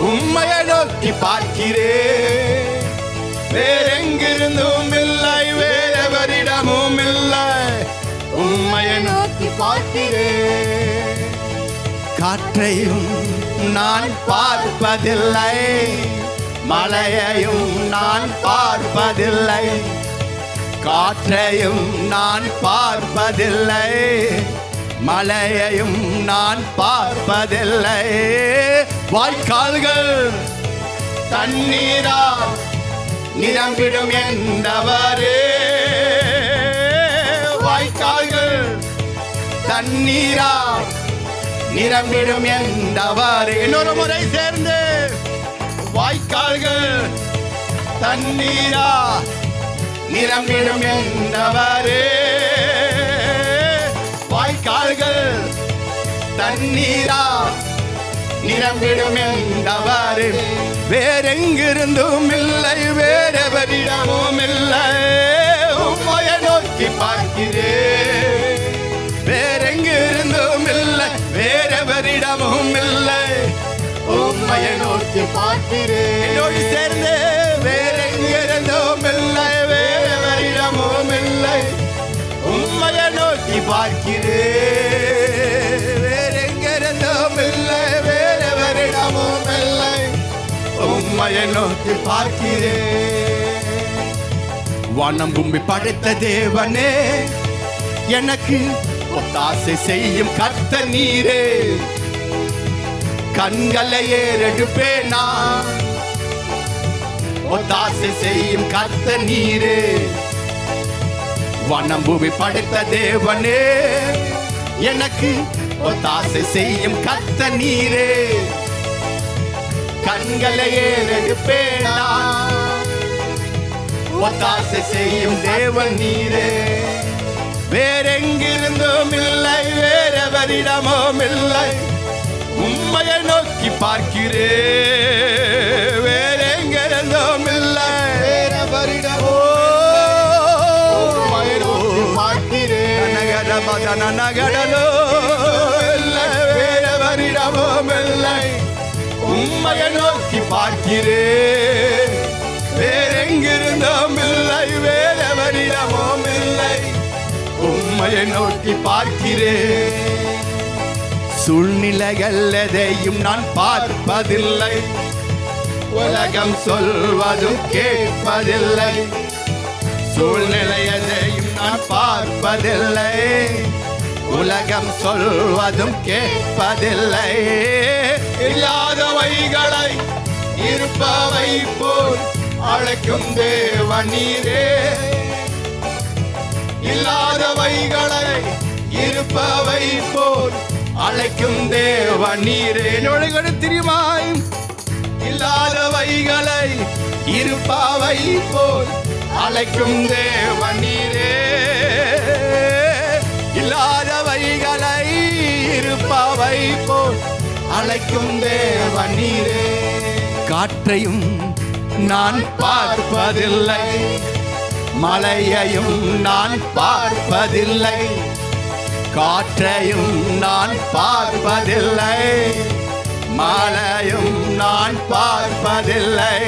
உம்மையை நோக்கி பார்க்கிறேன். வேறெங்கிருந்தும் இல்லை, வேறெவரிடமும் இல்லை, உம்மையை நோக்கி பார்க்கிறேன். காற்றையும் நான் பார்ப்பதில்லை, மழையையும் நான் பார்ப்பதில்லை. காற்றையும் நான் பார்ப்பதில்லை, மழையையும் நான் பார்ப்பதில்லை. வாய்க்கால்கள் தண்ணீரா நிரம்பிடும் என்றவரே. வாய்க்கால்கள் தண்ணீரா நிரம்பிடும் என்றவரே. இன்னொரு முறை சேர்ந்து வாய்க்கால்கள் தண்ணீரா நிரம்பிடும் என்றவரே. வாய்க்கால்கள் தண்ணீரா நிரம்பிடும் என்றவரே. வேறெங்கிருந்தும் இல்லை, வேறெவரிடமும் இல்லை, உம்மையை நோக்கி பார்க்கிறேன். வேறெங்கிருந்தும் இல்லை, வேறெவரிடமும் இல்லை, உம்மையை நோக்கி பார்க்கிறேன். என்னோடு சேர்ந்து வேறெங்கிருந்தும் இல்லை, வேறெவரிடமும் இல்லை, உம்மையை நோக்கி பார்க்கிறேன். வேறெங்கிருந்தும் இல்லை, வேறெவரிடமும் இல்லை, உம்மையை நோக்கி பார்க்கிறேன். வானம் பூமி படைத்த தேவனே, எனக்கு ஒத்தாசை செய்யும் கர்த்தர் நீரே. கண்களை ஏறெடுப்பேனா, ஒத்தாசை செய்யும் கர்த்தர் நீரே. வானம் பூமி படைத்த தேவனே, எனக்கு ஒத்தாசை செய்யும் கர்த்தர் நீரே. கண்களை ஏறெடுப்பேனா, ஒத்தாசை செய்யும் தேவன் நீரே. வேறெங்கிருந்தும் இல்லை, வேறெவரிடமும் இல்லை, உம்மையை நோக்கி பார்க்கிறேன். வேறெங்கிருந்தும் இல்லை, வேறெவரிடமோ உம்மையை நோக்கி பார்க்கிறேன். நகடலோ இல்லை, வேறெவரிடமும் இல்லை, உம்மையை நோக்கி பார்க்கிறேன். வேறெங்கிருந்தும் இல்லை, வேறெவரிடமும் இல்லை, உம்மையை நோக்கி பார்க்கிறேன். சூழ்நிலைகள் எதையும் நான் பார்ப்பதில்லை, உலகம் சொல்வதும் கேட்பதில்லை. சூழ்நிலை எதையும் நான் பார்ப்பதில்லை, உலகம் சொல்வதும் கேட்பதில்லை. இல்லாதவைகளை இருப்பவை போல் அழைக்கும் தேவன் நீரே. இல்லாதவைகளை இருப்பவை போல் அழைக்கும் தேவன் நீரே. நொழைகள் தெரியுமாய், இல்லாதவைகளை இருப்பவை போல் அழைக்கும் தேவன் நீரே. இல்லாதவைகளை இருப்பவை போல் அழைக்கும் தேவன் நீரே. காற்றையும் நான் பார்ப்பதில்லை, மலையையும் நான் பார்ப்பதில்லை. காற்றையும் நான் பார்ப்பதில்லை, மலையும் நான் பார்ப்பதில்லை.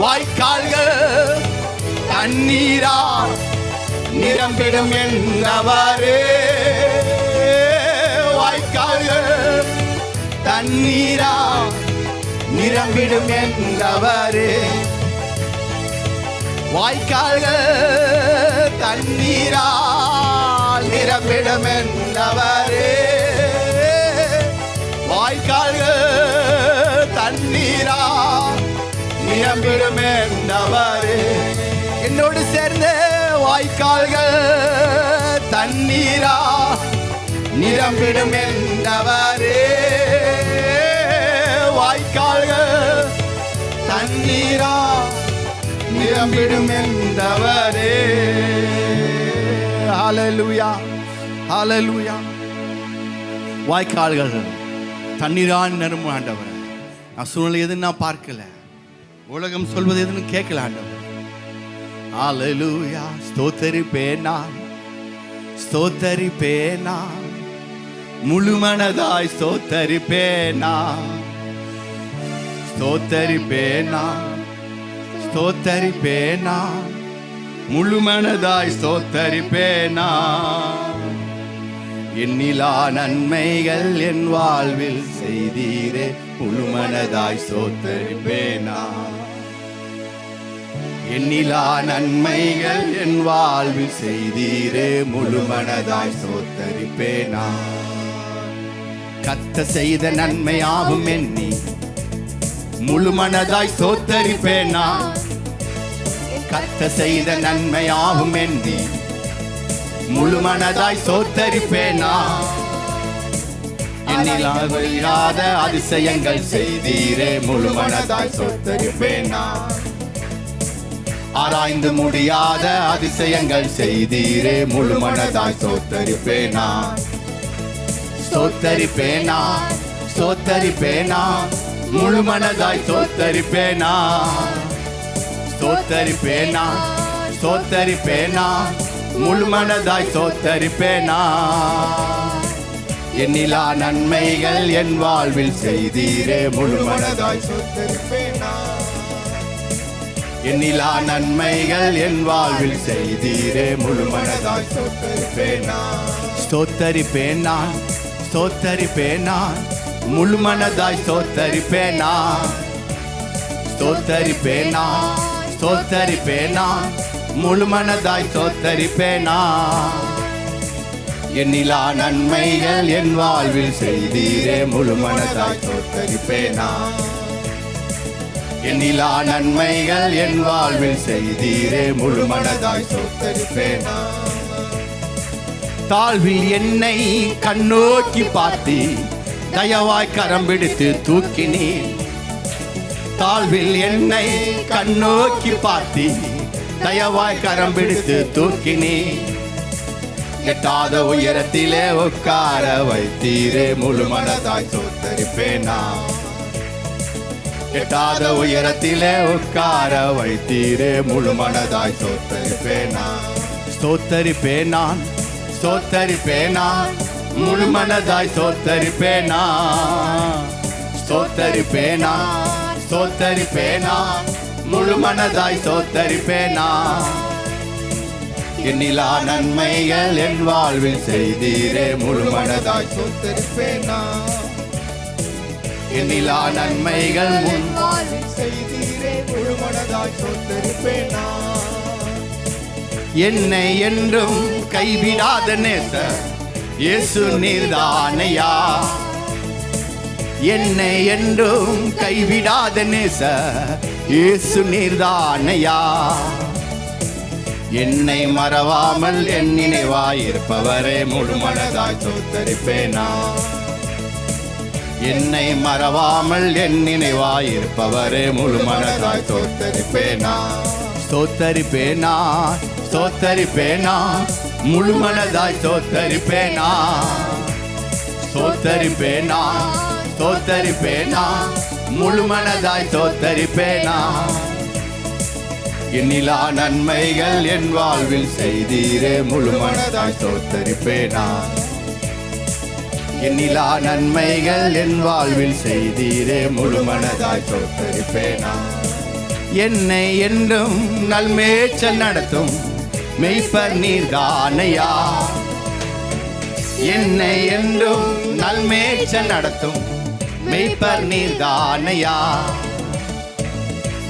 வாய்க்கால்கள் தண்ணீரா நிரம்பிடும் என்றவரே. வாய்க்கால்கள் தண்ணீரா நிரம்பிடும் என்றவரே. வாய்க்கால்கள் தண்ணீரா நிரம்பிடும் என்றவரே. வாய்க்கால்கள் தண்ணீரா நிரம்பிடும் என்றவரே. என்னோடு சேர்ந்த வாய்க்கால்கள் தண்ணீரா நிரம்பிடும் என்றவரே. வாய்க்கால்கள் தண்ணீரா நிரம்பிடும் என்றவரே. ஹல்லேலூயா, ஹல்லேலூயா. வாய்க்கால்கள் தண்ணீரான் நிரம்பும் ஆண்டவர். நான் சூழ்நிலை எதுன்னு நான் பார்க்கல, உலகம் சொல்வது எதுன்னு கேட்கல ஆண்டவர். ஹல்லேலூயா. ஸ்தோத்தரிப்பேனா, ஸ்தோத்தரிப்பேனா, முழு மனதாய் ஸ்தோத்தரிப்பேனா, ஸ்தோத்தரிப்பேனா, ஸ்தோத்தரிப்பேனா, முழு மனதாய் ஸ்தோத்தரிப்பேனா. எண்ணிலா நன்மைகள் என் வாழ்வில் செய்தீரே, முழு மனதாய் ஸ்தோத்தரிப்பேனா. எண்ணிலா நன்மைகள் என் வாழ்வில் செய்தீரே, முழு மனதாய் ஸ்தோத்தரிப்பேனா. கத்த செய்த நன்மையாகும் எண்ணி முழு மனதாய் ஸ்தோத்தரிப்பேனா. கத்த செய்த நன்மையாகும் எண்ணி முழு மனதாய் ஸ்தோத்தரிப்பேனா. எண்ணிலாத அதிசயங்கள் செய்தீரே, முழு மனதாய் ஸ்தோத்தரிப்பேனா. ஆராய்ந்து முடியாத அதிசயங்கள் செய்தீரே, முழு மனதாய் ஸ்தோத்தரிப்பேனா. ஸ்தோத்தரிப்பேனா, ஸ்தோத்தரிப்பேனா, முழு மனதாய் ஸ்தோத்தரிப்பேனா. ஸ்தோத்தரிப்பேனா, ஸ்தோத்தரிப்பேனா, முழு மனதாய் ஸ்தோத்தரிப்பேனா. எண்ணிலா நன்மைகள் என் வாழ்வில் செய்தீரே, முழு மனதாய் ஸ்தோத்தரிப்பேனா. எண்ணிலா நன்மைகள் என் வாழ்வில் செய்தீரே முழு மனதாய் ஸ்தோத்தரிப்பேன் நான். ஸ்தோத்தரிப்பேன் நான், ஸ்தோத்தரிப்பேன் நான், முழு மனதாய் ஸ்தோத்தரிப்பேன் நான். ஸ்தோத்தரிப்பேன் நான், ஸ்தோத்தரிப்பேன் நான், முழு மனதாய் ஸ்தோத்தரிப்பேன் நான். எண்ணிலா நன்மைகள் என் வாழ்வில் செய்தீரே முழு மனதாய் ஸ்தோத்தரிப்பேன் நான். எண்ணிலா நன்மைகள் என் வாழ்வில் செய்தீரே முழு மனதாய் ஸ்தோத்தரிப்பேன் நான். தாழ்வில் என்னை கண்ணோக்கி பார்த்தி தயவாய் கரம் பிடித்து தூக்கினீர். தாழ்வில் என்னை கண்ணோக்கி பார்த்தி தயவாய் கரம் பிடித்து தூக்கினீர். எட்டாத உயரத்திலே உட்கார வைத்தீரே முழு மனதாய் ஸ்தோத்தரிப்பேன் நான். எட்டாத உயரத்திலே உட்கார வைத்தீரே முழு மனதாய் ஸ்தோத்தரிப்பேன் நான். ஸ்தோத்தரிப்பேன் நான், ஸ்தோத்தரிப்பேன் நான், முழு மனதாய் ஸ்தோத்தரிப்பேன் நான். ஸ்தோத்தரிப்பேன் நான், ஸ்தோத்தரிப்பேன் நான், முழு மனதாய் ஸ்தோத்தரிப்பேன் நான். எண்ணிலா நன்மைகள் என் வாழ்வில் செய்தீரே முழு மனதாய் ஸ்தோத்தரிப்பேன் நான். எண்ணிலா நன்மைகள் முன் வாழ்வில் செய்தீரே முழு மனதாய் ஸ்தோத்தரிப்பேன் நான். என்னை என்றும் கைவிடாத நேசர் இயேசு நீர்தானையா. என்னை என்றும் கைவிடாத நேசர் இயேசு நீர்தானையா. என்னை மறவாமல் என் நினைவாயிருப்பவரே முழு மனதாய் ஸ்தோத்தரிப்பேன் நான். என்னை மறவாமல் என் நினைவாயிருப்பவரே முழு மனதாய் ஸ்தோத்தரிப்பேன் நான். ஸ்தோத்தரிப்பேன் நான், ஸ்தோத்தரிப்பேன் நான், முழு மனதாய் ஸ்தோத்தரிப்பேன் நான். ஸ்தோத்தரிப்பேன் நான், ஸ்தோத்தரிப்பேன் நான், முழு மனதாய் ஸ்தோத்தரிப்பேன் நான். எண்ணிலா நன்மைகள் என் வாழ்வில் செய்தீரே முழு மனதாய் ஸ்தோத்தரிப்பேன் நான். எண்ணிலா நன்மைகள் என் வாழ்வில் செய்தீரே முழு மனதாய் ஸ்தோத்தரிப்பேன் நான். என்னை என்றும் நல்மேய்ச்சல் நடத்தும் மெய்ப்பர் நீர்தானையா. என்னை என்றும் நல்மேய்ச்சல் நடத்தும் மெய்ப்பர் நீர்தானையா.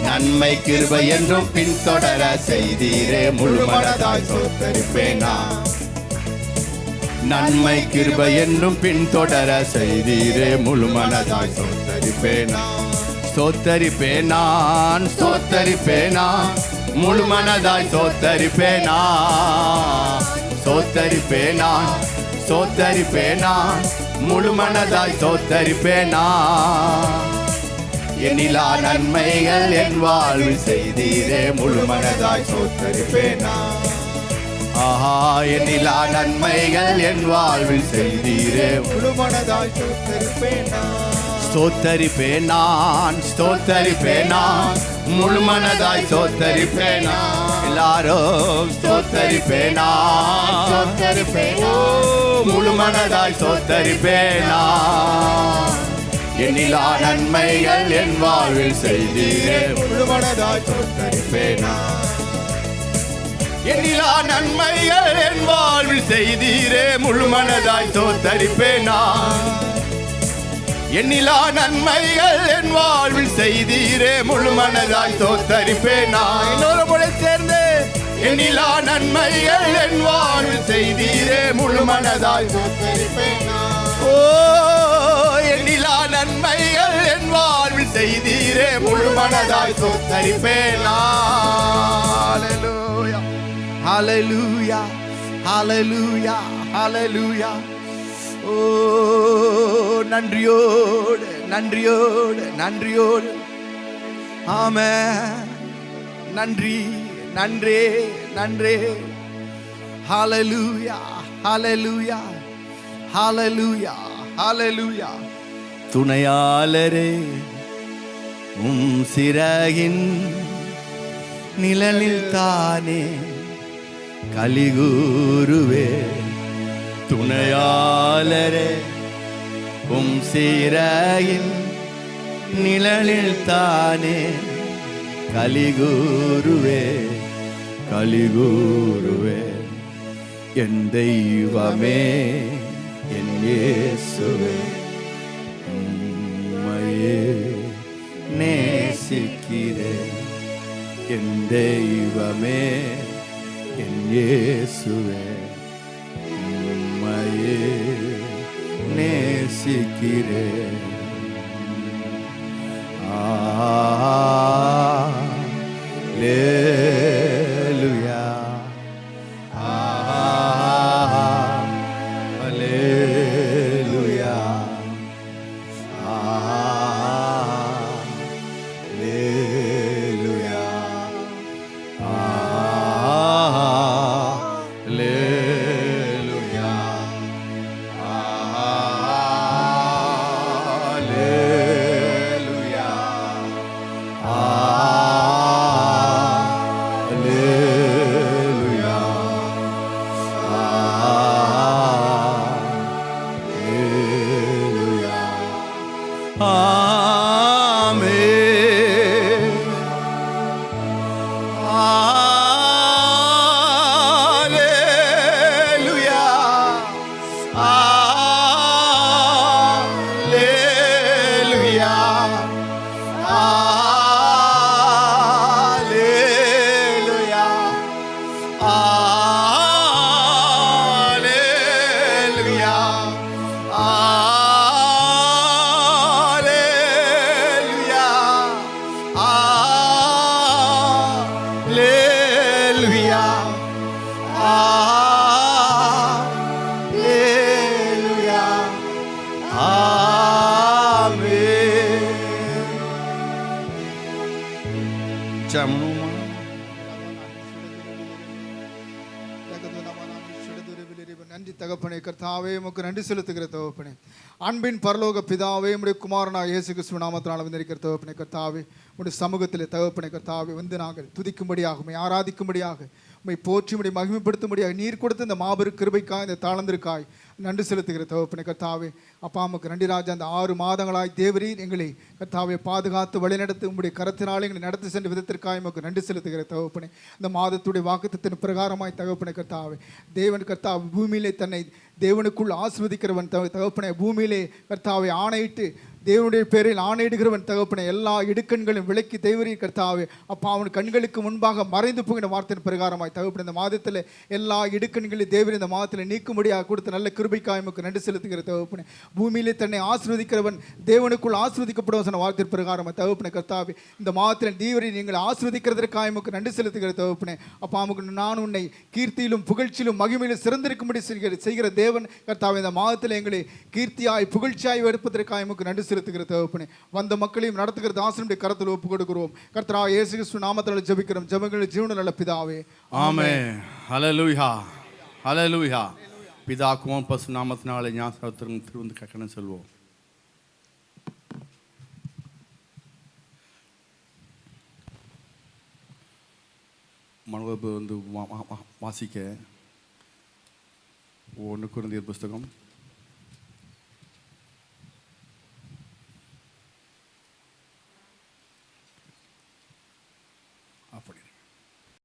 நன்மை கிருபை என்றும் பின்தொடர செய்தீரே முழு மனதாய் ஸ்தோத்தரிப்பேன் நான். நன்மை கிருபை என்றும் பின்தொடர செய்தீரே முழு மனதாய் ஸ்தோத்தரிப்பேன் நான். ஸ்தோத்தரிப்பேன் நான், ஸ்தோத்தரிப்பேன் நான், முழு மனதாய் ஸ்தோத்தரிப்பேன் நான். ஸ்தோத்தரிப்பேன் நான், ஸ்தோத்தரிப்பேன் நான், முழு மனதாய் ஸ்தோத்தரிப்பேன் நான். எண்ணிலா நன்மைகள் என் வாழ்வில் செய்தீரே முழு மனதாய் ஸ்தோத்தரிப்பேன் நான். ஆஹா, எண்ணிலா நன்மைகள் என் வாழ்வில் செய்தீரே முழு மனதாய் ஸ்தோத்தரிப்பேன் நான். ஸ்தோத்தரிப்பேன் நான், ஸ்தோத்தரிப்பேன் நான், முழு மனதாய் ஸ்தோத்தரிப்பேன் நான். எல்லாரும் ஸ்தோத்தரிப்பேன் நான், ஸ்தோத்தரிப்பேன் நான், முழு மனதாய் ஸ்தோத்தரிப்பேன் நான். எண்ணிலா நன்மைகள் என் வாழ்வில் செய்தீரே முழு மனதாய் ஸ்தோத்தரிப்பேன் நான். எண்ணிலா நன்மைகள் என் வாழ்வில் செய்தீரே முழு மனதாய் ஸ்தோத்தரிப்பேன் நான். எண்ணிலா நன்மைகள் என் வாழ்வில் செய்தீரே முழு மனதாய் ஸ்தோத்தரிப்பேன் நான். இன்னொரு முறை சேர்ந்து எண்ணிலா நன்மைகள் என் வாழ்வில் செய்தீரே முழு மனதாய் ஸ்தோத்தரிப்பேன் நான். ஓ, எண்ணிலா நன்மைகள் என் வாழ்வில் செய்தீரே முழு மனதாய் ஸ்தோத்தரிப்பேன் நான். ஹல்லேலூயா, ஹல்லேலூயா, ஹல்லேலூயா. ஓ, நன்றியோடு நன்றியோடு நன்றியோடு. ஆமென். நன்றி, நன்றே, நன்றே. ஹல்லேலூயா, ஹல்லேலூயா, ஹல்லேலூயா, ஹல்லேலூயா. துணையாளரே, சிறகின் நிழலில் தானே கலிகூருவே. துணையாளரே, சிறகின் நிழலில் தானே கலிகூருவே கலிகூருவே என் தெய்வமே என் இயேசுவே உம்மையே நேசிக்கிறேன் என் தெய்வமே என் இயேசுவே உம்மையே நேசிக்கிறேன். Alleluia. Alleluia. Alleluia. Alleluia. நன்றி தகப்பனே, கர்த்தாவே உமக்கு நன்றி செலுத்துகிற தகப்பனே. அன்பின் பரலோக பிதாவே, உம்முடைய குமாரனாக இயேசு கிறிஸ்துவின் நாமத்தினால் வந்திருக்கிற தகப்பனே கர்த்தாவே, உம்முடைய சமூகத்திலே தகப்பனே கர்த்தாவே வந்து நாங்கள் துதிக்கும்படியாக, உம்மை ஆராதிக்கும்படியாக, உம்மை போற்றி உம்மை மகிமைப்படுத்தும்படியாக நீர் கொடுத்த இந்த மாபெரும் கிருபைக்காய், இந்த தாளந்திற்காய் நன்றி செலுத்துகிற தகப்பனே கர்த்தாவே. அப்பா அம்முக்கு நன்றி ராஜா. அந்த 6 மாதங்களாய் தேவரீர் எங்களை கர்த்தாவே பாதுகாத்து வழிநடத்து உம்முடைய கரத்தினாலே எங்களை நடத்தி சென்ற விதத்திற்காக உமக்கு நன்றி செலுத்துகிற தகப்பனே. இந்த மாதத்துடைய வாக்குத்தத்தின் பிரகாரமாய் தகப்பனே கர்த்தாவே, தேவன் கர்த்தாவே பூமியிலே தன்னை தேவனுக்குள் ஆசீர்வதிக்கிறவன் தகப்பனே, பூமியிலே கர்த்தாவை ஆணையிட்டு தேவனுடைய பேரில் ஆணையிடுகிறவன் தகப்பனே. எல்லா இடுக்கண்களும் விலக்கி தேவரின் கர்த்தாவே அப்பா அவன் கண்களுக்கு முன்பாக மறைந்து போகிற வார்த்தையின் பிரகாரமாய் தகப்பனே, இந்த மாதத்தில் எல்லா இடுக்கண்களையும் தேவரின் இந்த மாதத்தில் நீக்கும்படியாக கொடுத்த நல்ல கிருபைக்காய் உமக்கு நன்றி செலுத்துகிற தகப்பனே. பூமியிலே தன்னை ஆசீர்வதிக்கிறவன் தேவனுக்குள் ஆசீர்வதிக்கப்படுவ சொன்ன வார்த்தையின் பிரகாரமாய் தகப்பனே கர்த்தாவே, இந்த மாதத்தில் தேவரை நீங்கள் ஆசீர்வதிக்கிறதற்காக உமக்கு நன்றி செலுத்துகிற தகப்பனே. அப்பா அம்முக்கு நான் உன்னை கீர்த்தியிலும் புகழ்ச்சியிலும் மகிமையிலும் சிறந்திருக்கும்படி செய்கிற தேவன் கர்த்தாவே, இந்த மாதத்தில் எங்களை கீர்த்தியாய் புகழ்ச்சியாய் எடுப்பதற்காக உமக்கு நன்றி செலுத்துகிற தகப்பனே. வந்த மக்களையும் நடத்துகிற தாசனுடைய கரத்தில் ஒப்புக் கொடுக்கிறோம். கர்த்தராகிய இயேசு கிறிஸ்து நாமத்தில் ஜெபிக்கிறோம். ஜெபங்கள் ஜீவனுள்ள நல்ல பிதாவே, ஆமென். ஹல்லேலூயா ஹல்லேலூயா. பிதா குமாரன் பரிசுத்த நாமத்தினாலே ஞானஸ்நானத்திற்கு திருவந்து கட்டணம் சொல்வோம். மனோபு வந்து வாசிக்க 1 கொரிந்தியர் புஸ்தகம்